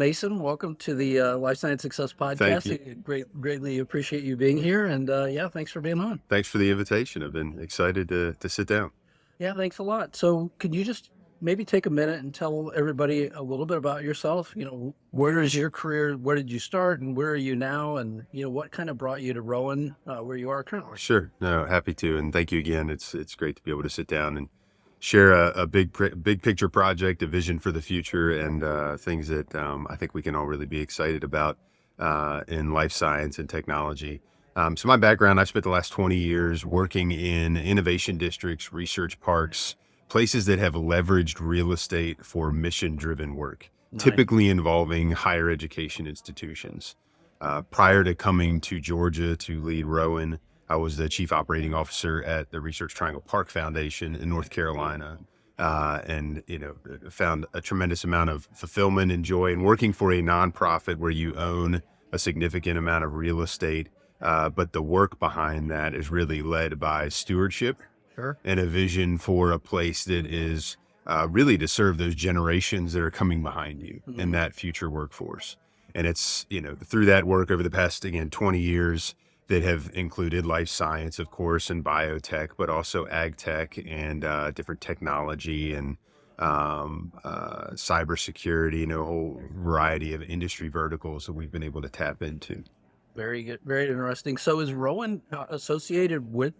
Mason, welcome to the Life Science Success Thank Podcast. you. Greatly appreciate you being here, and yeah, thanks for being on. Thanks for the invitation. I've been excited to sit down. Yeah, thanks a lot. So, could you just maybe take a minute and tell everybody a little bit about yourself? Where is your career? Where did you start, and where are you now? And what kind of brought you to Rowan, where you are currently? Sure. No, happy to. And thank you again. It's great to be able to sit down and share a big picture project, a vision for the future, and things that I think we can all really be excited about in life science and technology. So my background, I've spent the last 20 years working in innovation districts, research parks, places that have leveraged real estate for mission-driven work, Nice. typically involving higher education institutions. Prior to coming to Georgia to lead Rowan, I was the chief operating officer at the Research Triangle Park Foundation in North Carolina. And found a tremendous amount of fulfillment and joy in working for a nonprofit where you own a significant amount of real estate. But the work behind that is really led by stewardship Sure. and a vision for a place that is really to serve those generations that are coming behind you in Mhm. that future workforce. And it's, through that work over the past, again, 20 years that have included life science, of course, and biotech, but also ag tech and different technology and cybersecurity, a whole variety of industry verticals that we've been able to tap into. Very good, very interesting. So, is Rowan associated with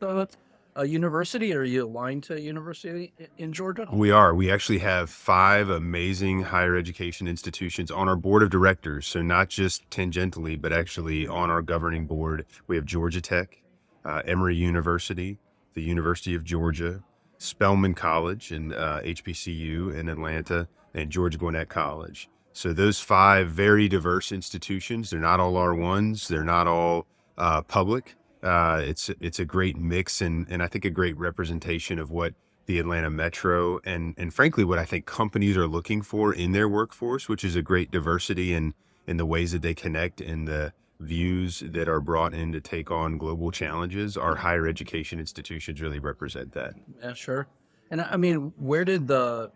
a university, or are you aligned to a university in Georgia? We are. We actually have five amazing higher education institutions on our board of directors. So not just tangentially, but actually on our governing board. We have Georgia Tech, Emory University, the University of Georgia, Spelman College and HBCU in Atlanta, and Georgia Gwinnett College. So those five very diverse institutions. They're not all R1s. They're not all public. It's a great mix and I think a great representation of what the Atlanta Metro and frankly what I think companies are looking for in their workforce, which is a great diversity in the ways that they connect and the views that are brought in to take on global challenges. Our higher education institutions really represent that. Yeah, sure. And I mean, where did the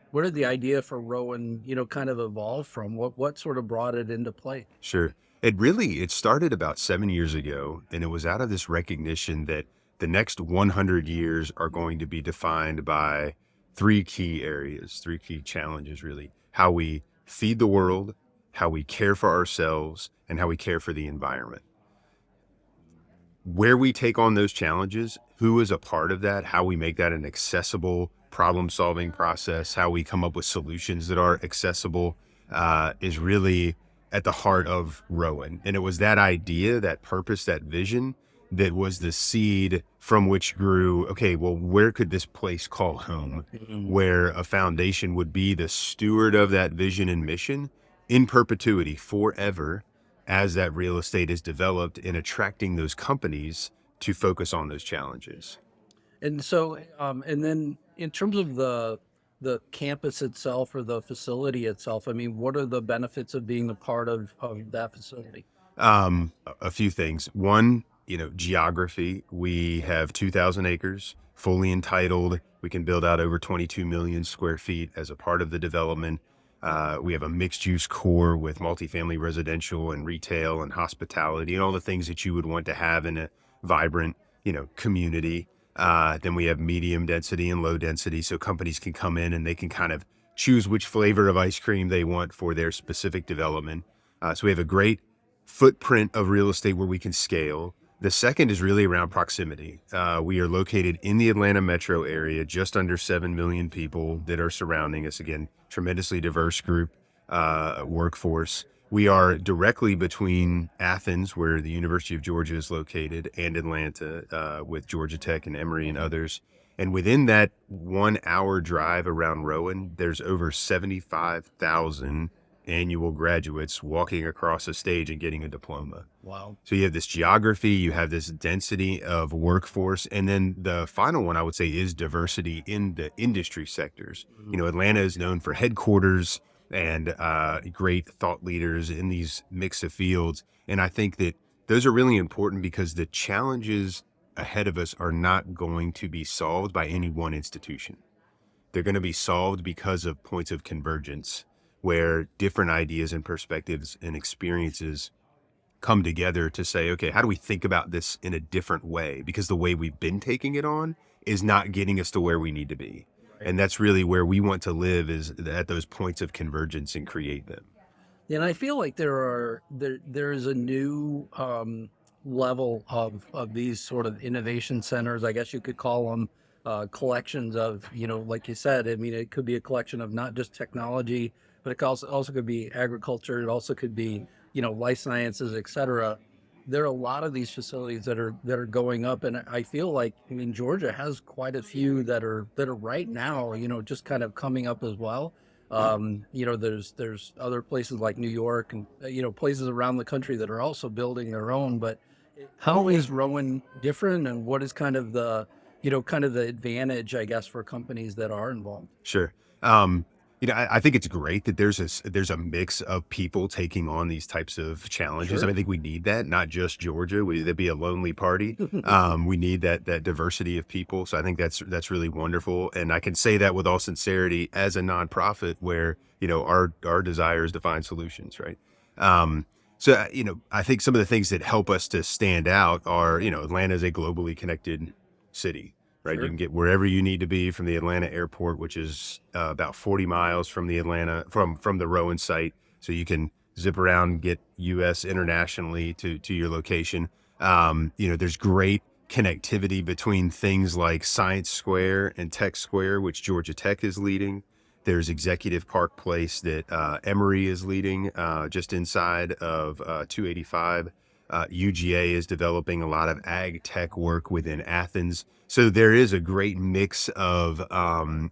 idea for Rowan, kind of evolve from? What sort of brought it into play? Sure. It started about 7 years ago, and it was out of this recognition that the next 100 years are going to be defined by three key areas, three key challenges, really. How we feed the world, how we care for ourselves, and how we care for the environment. Where we take on those challenges, who is a part of that, how we make that an accessible problem solving process, how we come up with solutions that are accessible, is really at the heart of Rowan. And it was that idea, that purpose, that vision that was the seed from which grew, okay, well, where could this place call home? Mhm. Where a foundation would be the steward of that vision and mission in perpetuity forever as that real estate is developed in attracting those companies to focus on those challenges. And so, and then in terms of the campus itself or the facility itself, I mean, what are the benefits of being a part of that facility? A few things. One, geography. We have 2,000 acres, fully entitled. We can build out over 22 million square feet as a part of the development. We have a mixed use core with multifamily residential and retail and hospitality and all the things that you would want to have in a vibrant, community. Then we have medium density and low density. So companies can come in and they can kind of choose which flavor of ice cream they want for their specific development. So we have a great footprint of real estate where we can scale. The second is really around proximity. We are located in the Atlanta metro area, just under 7 million people that are surrounding us. Again, tremendously diverse group, workforce. We are directly between Athens, where the University of Georgia is located, and Atlanta, with Georgia Tech and Emory and others. And within that 1 hour drive around Rowan, there's over 75,000 annual graduates walking across a stage and getting a diploma. Wow. So you have this geography, you have this density of workforce, and then the final one I would say is diversity in the industry sectors. Mhm. Atlanta is known for headquarters and great thought leaders in these mix of fields, and I think that those are really important because the challenges ahead of us are not going to be solved by any one institution. They're going to be solved because of points of convergence where different ideas and perspectives and experiences come together to say, okay, how do we think about this in a different way? Because the way we've been taking it on is not getting us to where we need to be. Right. And that's really where we want to live, is at those points of convergence and create them. And I feel like there is a new level of these sort of innovation centers. I guess you could call them collections of, like you said. I mean, it could be a collection of not just technology, but it also could be agriculture. It also could be, life sciences, et cetera. There are a lot of these facilities that are going up, and I feel like, I mean, Georgia has quite a few that are right now, just kind of coming up as well. There's other places like New York and places around the country that are also building their own. But how is Rowan different, and what is kind of the advantage, I guess, for companies that are involved? Sure. I think it's great that there's a mix of people taking on these types of challenges. Sure. I think we need that, not just Georgia. That'd be a lonely party. We need that diversity of people. So I think that's really wonderful. And I can say that with all sincerity as a nonprofit, where our desire is to find solutions, right? I think some of the things that help us to stand out are, Atlanta is a globally connected city, right? You Sure. can get wherever you need to be from the Atlanta airport, which is about 40 miles from from the Rowan site. So you can zip around and get US internationally to your location. There's great connectivity between things like Science Square and Tech Square, which Georgia Tech is leading. There's Executive Park Place that Emory is leading, just inside of 285. UGA is developing a lot of ag tech work within Athens. So there is a great mix of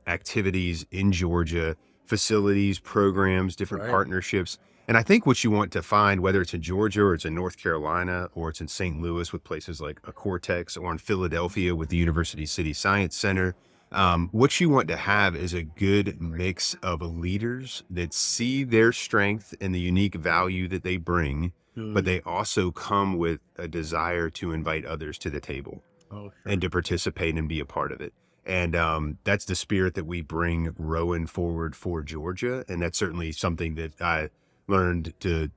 activities in Georgia, facilities, programs, different Right. partnerships. And I think what you want to find, whether it's in Georgia or it's in North Carolina or it's in St. Louis with places like a Cortex, or in Philadelphia with the University City Science Center, what you want to have is a good mix of leaders that see their strength and the unique value that they bring, but Mm. they also come with a desire to invite others to the table Oh, and sure. to participate and be a part of it. And that's the spirit that we bring Rowan forward for Georgia. And that's certainly something that I learned to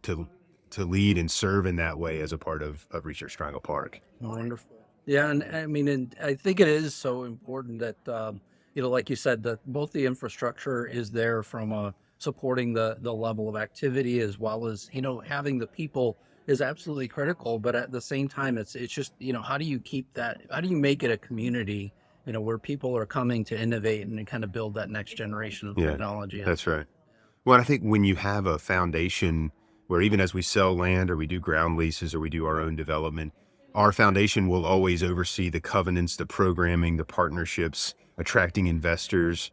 lead and serve in that way as a part of Research Triangle Park. Wonderful. Yeah, and I mean, and I think it is so important that like you said, that both the infrastructure is there from supporting the level of activity, as well as having the people is absolutely critical. But at the same time, it's just how do you keep that? How do you make it a community? Where people are coming to innovate and kind of build that next generation of Yeah, technology. that's right. Well, I think when you have a foundation where, even as we sell land or we do ground leases or we do our own development, our foundation will always oversee the covenants, the programming, the partnerships, attracting investors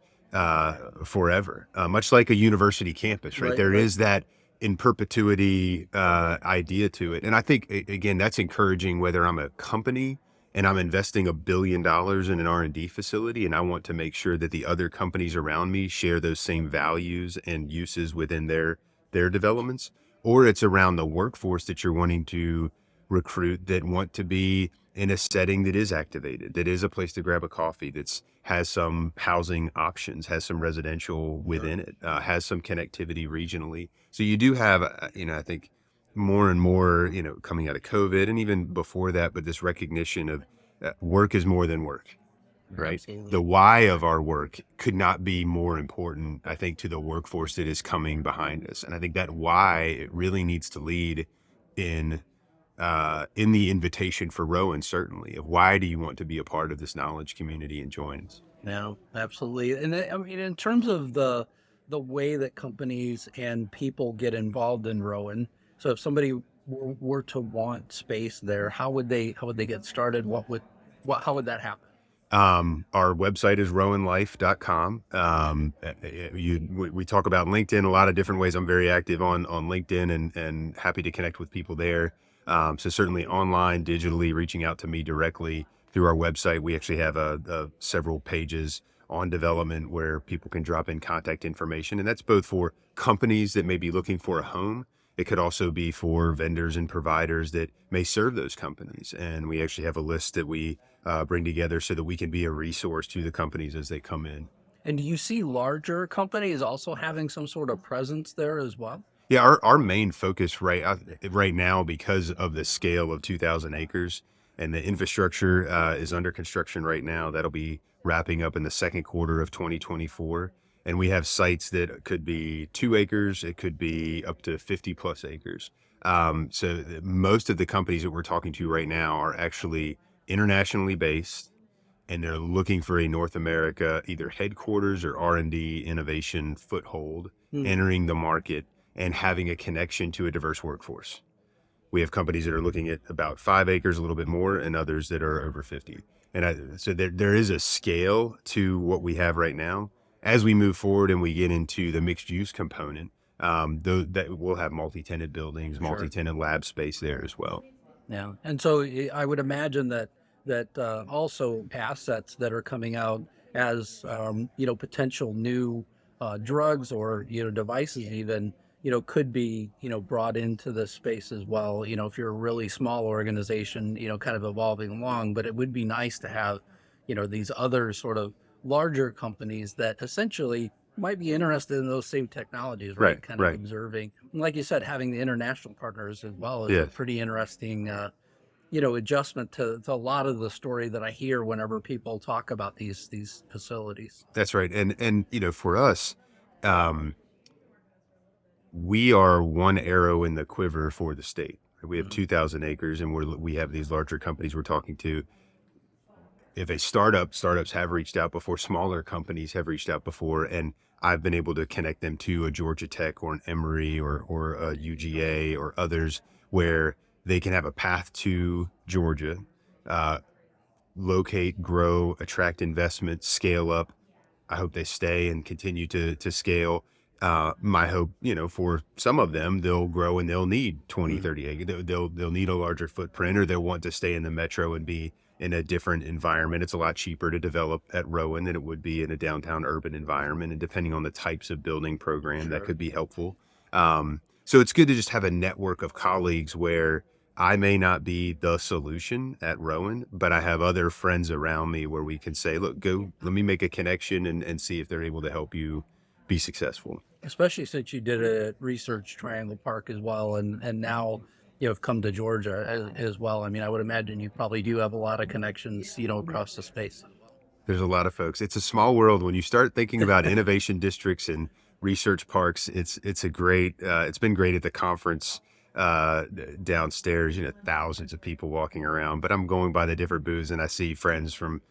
forever, much like a university campus, right? Right. There Right. is that in perpetuity idea to it. And I think, again, that's encouraging, whether I'm a company and I'm investing $1 billion in an R&D facility, and I want to make sure that the other companies around me share those same values and uses within their developments, or it's around the workforce that you're wanting to recruit, that want to be in a setting that is activated, that is a place to grab a coffee, that's has some housing options, has some residential Sure. within it, has some connectivity regionally. So you do have, I think more and more, coming out of COVID and even before that, but this recognition of work is more than work, right? Absolutely. The why of our work could not be more important, I think, to the workforce that is coming behind us. And I think that why, it really needs to lead in in the invitation for Rowan, certainly, of why do you want to be a part of this knowledge community and join us? No, absolutely. And I mean, in terms of the way that companies and people get involved in Rowan, so if somebody were to want space there, how would they get started? How would that happen? Our website is rowanlife.com. We talk about LinkedIn a lot of different ways. I'm very active on LinkedIn, and happy to connect with people there. So certainly online, digitally, reaching out to me directly through our website. We actually have several pages on development where people can drop in contact information. And that's both for companies that may be looking for a home. It could also be for vendors and providers that may serve those companies. And we actually have a list that we bring together so that we can be a resource to the companies as they come in. And do you see larger companies also having some sort of presence there as well? Yeah, our main focus right now, because of the scale of 2,000 acres and the infrastructure is under construction right now. That'll be wrapping up in the second quarter of 2024. And we have sites that could be 2 acres, it could be up to 50 plus acres. Most of the companies that we're talking to right now are actually internationally based, and they're looking for a North America either headquarters or R&D innovation foothold, Hmm, entering the market and having a connection to a diverse workforce. We have companies that are looking at about 5 acres, a little bit more, and others that are over 50. So there is a scale to what we have right now. As we move forward and we get into the mixed use component, that we'll have multi-tenant buildings, sure. multi-tenant lab space there as well. Yeah, and so I would imagine that also assets that are coming out as potential new drugs or devices even could be brought into this space as well. If you're a really small organization, kind of evolving along, but it would be nice to have these other sort of larger companies that essentially might be interested in those same technologies, right? Right, Kind of right. observing, and like you said, having the international partners as well is a Yeah. pretty interesting, adjustment to a lot of the story that I hear whenever people talk about these facilities. That's right. And for us, um, we are one arrow in the quiver for the state. We have Mhm. 2,000 acres, and we have these larger companies we're talking to. If startups have reached out before, smaller companies have reached out before, and I've been able to connect them to a Georgia Tech or an Emory or a UGA or others, where they can have a path to Georgia, uh, locate, grow, attract investment, scale up. I hope they stay and continue to scale. My hope, for some of them, they'll grow and they'll need 20, Mhm. 30 acres. They'll need a larger footprint, or they'll want to stay in the metro and be in a different environment. It's a lot cheaper to develop at Rowan than it would be in a downtown urban environment. And depending on the types of building program, that Sure. could be helpful. So it's good to just have a network of colleagues where I may not be the solution at Rowan, but I have other friends around me where we can say, look, let me make a connection and see if they're able to help you be successful. Especially since you did it at Research Triangle Park as well, and now have come to Georgia as well. I mean, I would imagine you probably do have a lot of connections, across the space. There's a lot of folks. It's a small world when you start thinking about innovation districts and research parks. It's been great at the conference downstairs. Thousands of people walking around. But I'm going by the different booths and I see friends from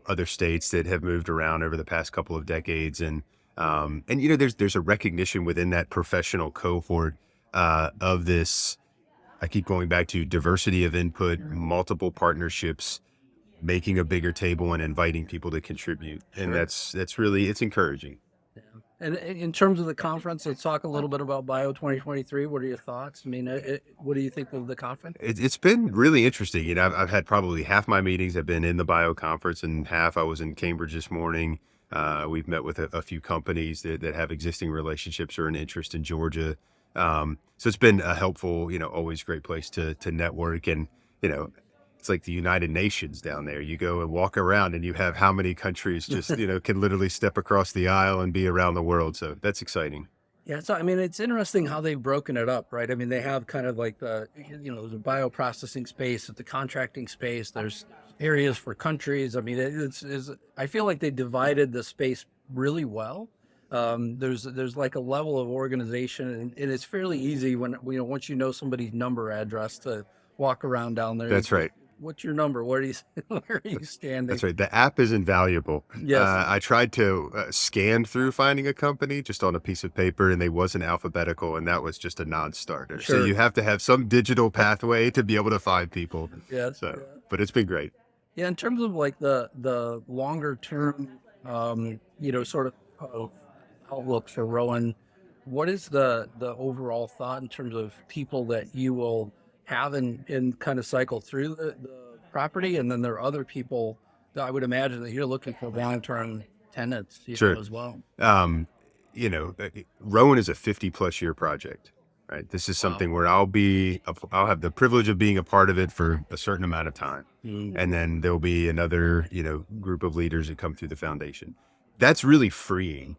other states that have moved around over the past couple of decades, and there's a recognition within that professional cohort of this. I keep going back to diversity of input, multiple partnerships, making a bigger table and inviting people to contribute. And Sure. that's really, it's encouraging. Yeah. And in terms of the conference, let's talk a little bit about Bio 2023. What are your thoughts? I mean, what do you think of the conference? It's been really interesting. I've had probably half my meetings have been in the bio conference, and half I was in Cambridge this morning. We've met with a few companies that have existing relationships or an interest in Georgia. So it's been a helpful, always great place to network. And, you know, it's like the United Nations down there. You go and walk around and you have how many countries just, can literally step across the aisle and be around the world. So that's exciting. Yeah, so I mean, it's interesting how they've broken it up, right? I mean, they have kind of like the bioprocessing space, the contracting space. There's areas for countries. I mean, I feel like they divided the space really well. There's like a level of organization, and it's fairly easy when once you know somebody's number address to walk around down there. That's right. What's your number? Where do you where are you That's standing? right. The app is invaluable. Yes, I tried to scan through finding a company just on a piece of paper, and they wasn't alphabetical, and that was just a non-starter. So sure. you have to have some digital pathway to be able to find people. Yes. So, Yeah. but it's been great. Yeah, in terms of like the longer term, sort of outlook for Rowan, what is the overall thought in terms of people that you will have and kind of cycle through the property, and then there are other people that I would imagine that you're looking for long term tenants, Sure. as well. Um, Rowan is a 50 plus year project, right? This is Wow. something where I'll have the privilege of being a part of it for a certain amount of time. Mm. And then there'll be another, group of leaders that come through the foundation. that's really freeing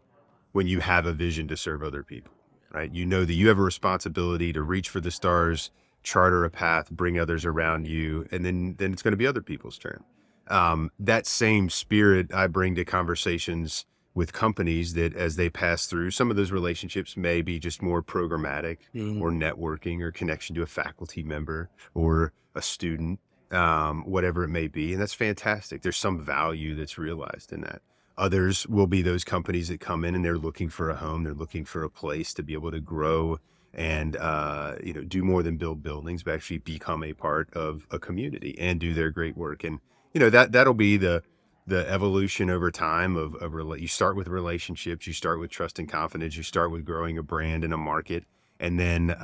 when you have a vision to serve other people, right? You know that you have a responsibility to reach for the stars, charter a path, bring others around you, and then it's going to be other people's turn. That same spirit I bring to conversations with companies that as they pass through, some of those relationships may be just more programmatic Mhm. or networking or connection to a faculty member or a student, whatever it may be. And that's fantastic. There's some value that's realized in that. Others will be those companies that come in and they're looking for a home. They're looking for a place to be able to grow and do more than build buildings, but actually become a part of a community and do their great work. And that'll be the evolution over time you start with relationships, you start with trust and confidence, you start with growing a brand in a market, and then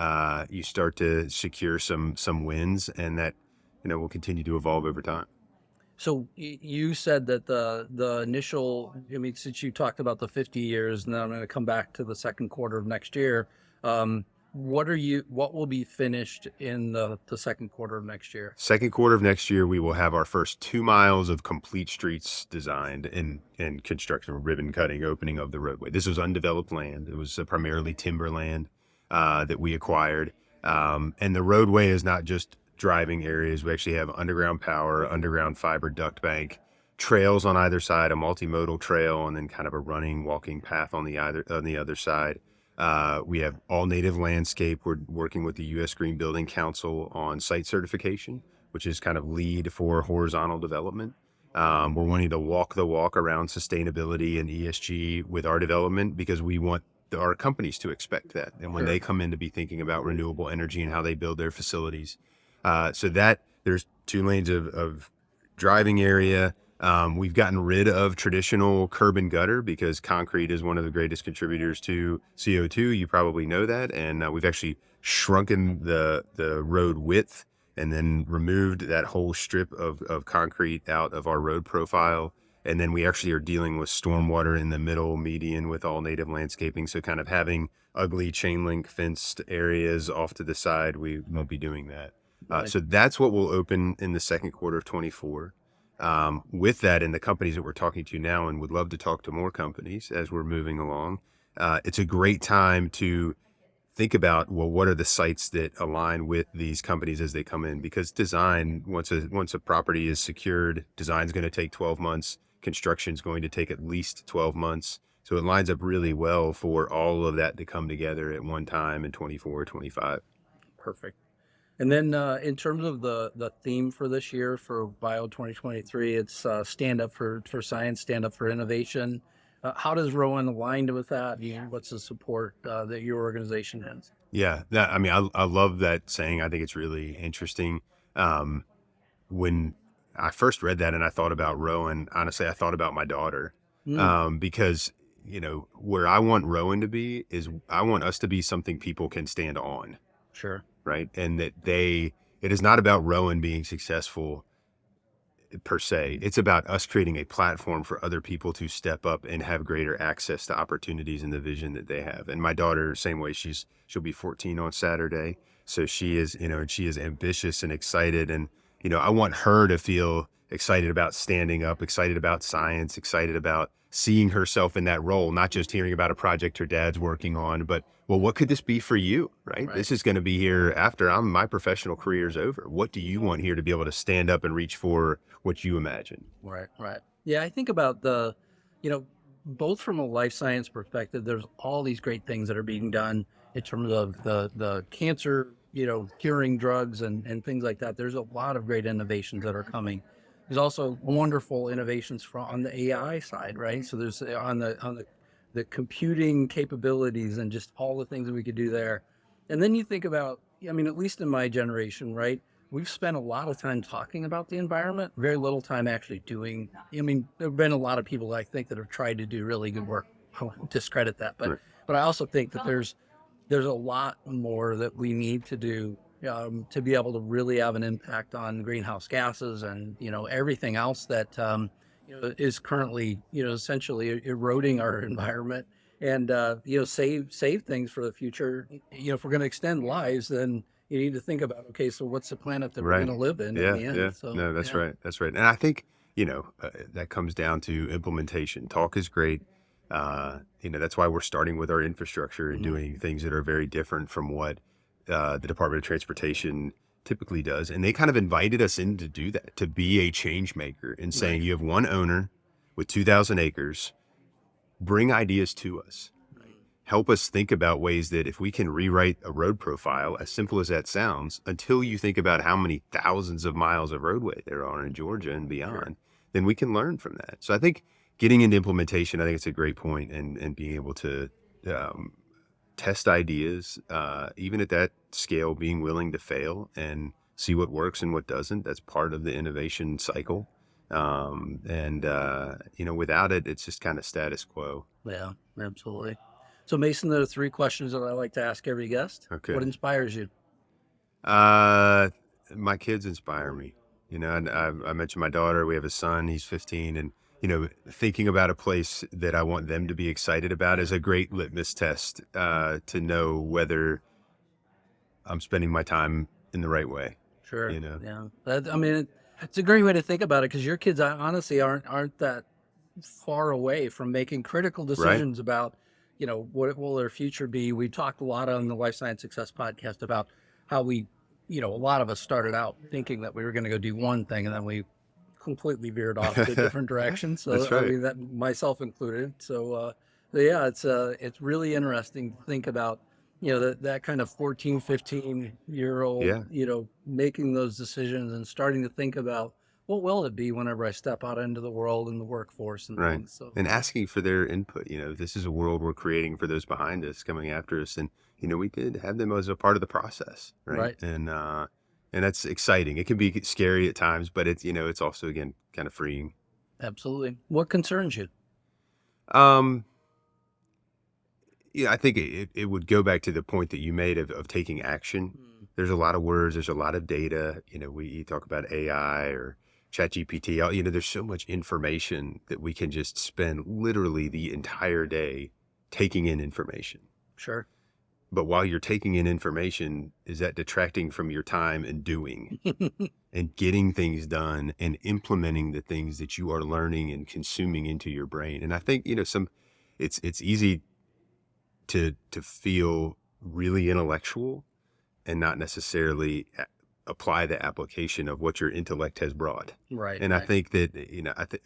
you start to secure some wins, and that will continue to evolve over time. So you said that the initial, I mean, since you talked about the 50 years, and then I'm going to come back to the second quarter of next year. What will be finished in the second quarter of next year? Second quarter of next year, we will have our first 2 miles of complete streets designed and construction, ribbon cutting, opening of the roadway. This was undeveloped land. It was primarily timberland that we acquired. And the roadway is not just driving areas. We actually have underground power, underground fiber duct bank, trails on either side, a multimodal trail, and then kind of a running, walking path on the other side. We have all native landscape. We're working with the U.S. Green Building Council on site certification, which is kind of lead for horizontal development. We're wanting to walk the walk around sustainability and ESG with our development because we want our companies to expect that. And when Sure. they come in to be thinking about renewable energy and how they build their facilities, so that there's 2 lanes of driving area. We've gotten rid of traditional curb and gutter because concrete is one of the greatest contributors to CO2. You probably know that. And we've actually shrunken the road width and then removed that whole strip of concrete out of our road profile. And then we actually are dealing with stormwater in the middle median with all native landscaping. So kind of having ugly chain link fenced areas off to the side, we won't be doing that. Right. So that's what will open in the second quarter of 24. With that, and the companies that we're talking to now, and would love to talk to more companies as we're moving along, it's a great time to think about, well, what are the sites that align with these companies as they come in? Because design, once a property is secured, design is going to take 12 months. Construction is going to take at least 12 months. So it lines up really well for all of that to come together at one time in 24 or 25. Perfect. And then in terms of the theme for this year for Bio 2023, it's stand up for science, stand up for innovation. How does Rowan align with that? What's the support that your organization has? Yeah, I mean, I love that saying. I think it's really interesting. Um, when I first read that and I thought about Rowan, honestly, I thought about my daughter, Mm, because where I want Rowan to be is I want us to be something people can stand on, sure. right? And that it is not about Rowan being successful per se. It's about us creating a platform for other people to step up and have greater access to opportunities and the vision that they have. And my daughter, same way, she'll be 14 on Saturday. So she is, and she is ambitious and excited. And, I want her to feel excited about standing up, excited about science, excited about seeing herself in that role, not just hearing about a project her dad's working on, but well, what could this be for you, right? Right. This is going to be here after my professional career's over. What do you want here to be able to stand up and reach for what you imagine? Right, right. Yeah, I think about you know, both from a life science perspective, there's all these great things that are being done in terms of the cancer, curing drugs and things like that. There's a lot of great innovations that are coming. There's also wonderful innovations on the AI side, right? So there's on the computing capabilities and just all the things that we could do there. And then you think about, I mean, at least in my generation, right? We've spent a lot of time talking about the environment, very little time actually doing. I mean, there have been a lot of people I think that have tried to do really good work. I won't discredit that, but Right. but I also think that there's a lot more that we need to do to be able to really have an impact on greenhouse gases and everything else that is currently essentially eroding our environment and save things for the future. If we're going to extend lives, then you need to think about, okay, so what's the planet that we're going Right. to live in Yeah. the Yeah. end? So No, that's yeah. right. That's right. And I think that comes down to implementation. Talk is great. That's why we're starting with our infrastructure and Mhm. doing things that are very different from what the Department of Transportation typically does. And they kind of invited us in to do that, to be a change maker and saying, Right. you have one owner with 2,000 acres, bring ideas to us. Right. Help us think about ways that if we can rewrite a road profile, as simple as that sounds, until you think about how many thousands of miles of roadway there are in Georgia and Sure. beyond, then we can learn from that. So I think getting into implementation, I think it's a great point, and being able to um, test ideas, even at that scale, being willing to fail and see what works and what doesn't. That's part of the innovation cycle. Without it, it's just kind of status quo. Yeah, absolutely. So, Mason, there are three questions that I like to ask every guest. What Okay. inspires you? Uh, my kids inspire me. And I mentioned my daughter. We have a son. He's 15, and thinking about a place that I want them to be excited about is a great litmus test to know whether I'm spending my time in the right way. Sure. You know, Yeah. I mean, it's a great way to think about it because your kids honestly aren't that far away from making critical right? decisions about, what will their future be. We talked a lot on the Life Science Success podcast about how a lot of us started out thinking that we were going to go do one thing and then we completely veered off to a different direction. So That's I right. mean that myself included. So yeah, it's really interesting to think about that kind of 14, 15-year old Yeah, making those decisions and starting to think about what will it be whenever I step out into the world and the workforce and right. things. So And asking for their input. This is a world we're creating for those behind us coming after us, and we did have them as a part of the process, right? right, And that's exciting. It can be scary at times, but it's also again kind of freeing. absolutely. What concerns you? Um, Yeah, I think it would go back to the point that you made of taking action. Mm, There's a lot of words, there's a lot of data. We talk about AI or ChatGPT. There's so much information that we can just spend literally the entire day taking in information. sure. But while you're taking in information, is that detracting from your time and doing and getting things done and implementing the things that you are learning and consuming into your brain? And I think, it's easy to feel really intellectual and not necessarily apply the application of what your intellect has brought. Right, And I right. think that, I think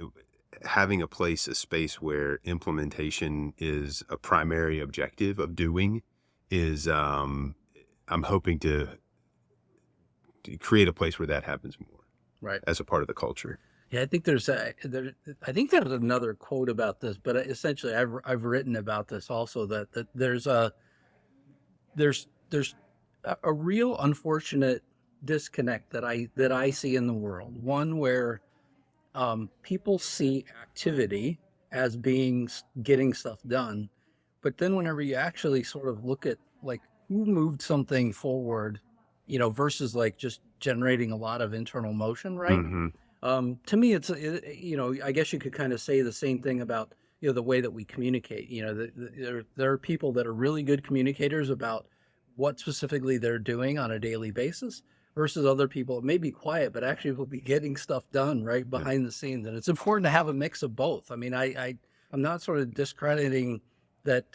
having a space where implementation is a primary objective of doing is, I'm hoping to create a place where that happens more Right. as a part of the culture. Yeah, I think I think there's another quote about this, but essentially I've written about this also that there's a real unfortunate disconnect that I see in the world. One where people see activity as being getting stuff done, but then whenever you actually sort of look at like who moved something forward, versus like just generating a lot of internal motion, right? Hmm. To me, I guess you could kind of say the same thing about, the way that we communicate. There are people that are really good communicators about what specifically they're doing on a daily basis versus other people. It may be quiet, but actually will be getting stuff done right Yeah. behind the scenes. And it's important to have a mix of both. I mean, I'm not sort of discrediting that,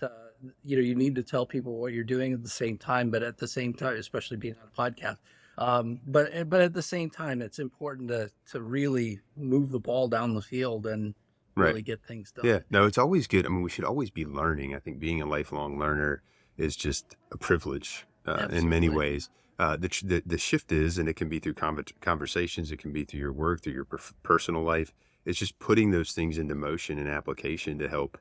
you need to tell people what you're doing at the same time, but at the same time, especially being on a podcast, but at the same time, it's important to really move the ball down the field and Right. really get things done. Yeah, no, it's always good. I mean, we should always be learning. I think being a lifelong learner is just a privilege in many Absolutely. ways. The shift is, and it can be through conversations, it can be through your work, through your personal life. It's just putting those things into motion and application to help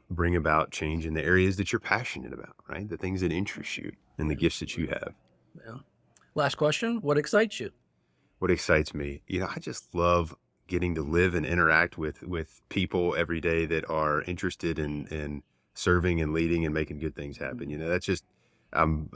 bring about change in the areas that you're passionate about, right? The things that interest you and the gifts that you Absolutely. have. Yeah. Last question. What excites you? What excites me, I just love getting to live and interact with people every day that are interested in serving and leading and making good things happen. That's just I'm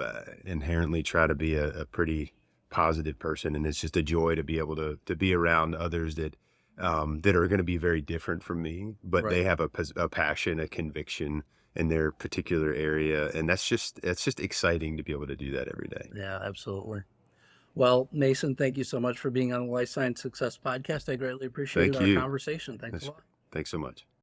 inherently try to be a pretty positive person, and it's just a joy to be able to be around others that are going to be very different from me, but Right. they have a passion, a conviction in their particular area, and that's just exciting to be able to do that every day. Yeah, absolutely. Well, Mason, thank you so much for being on the Life Science Success Podcast. I greatly appreciated Thank our you. conversation. Thanks a That's- lot. Thanks so much.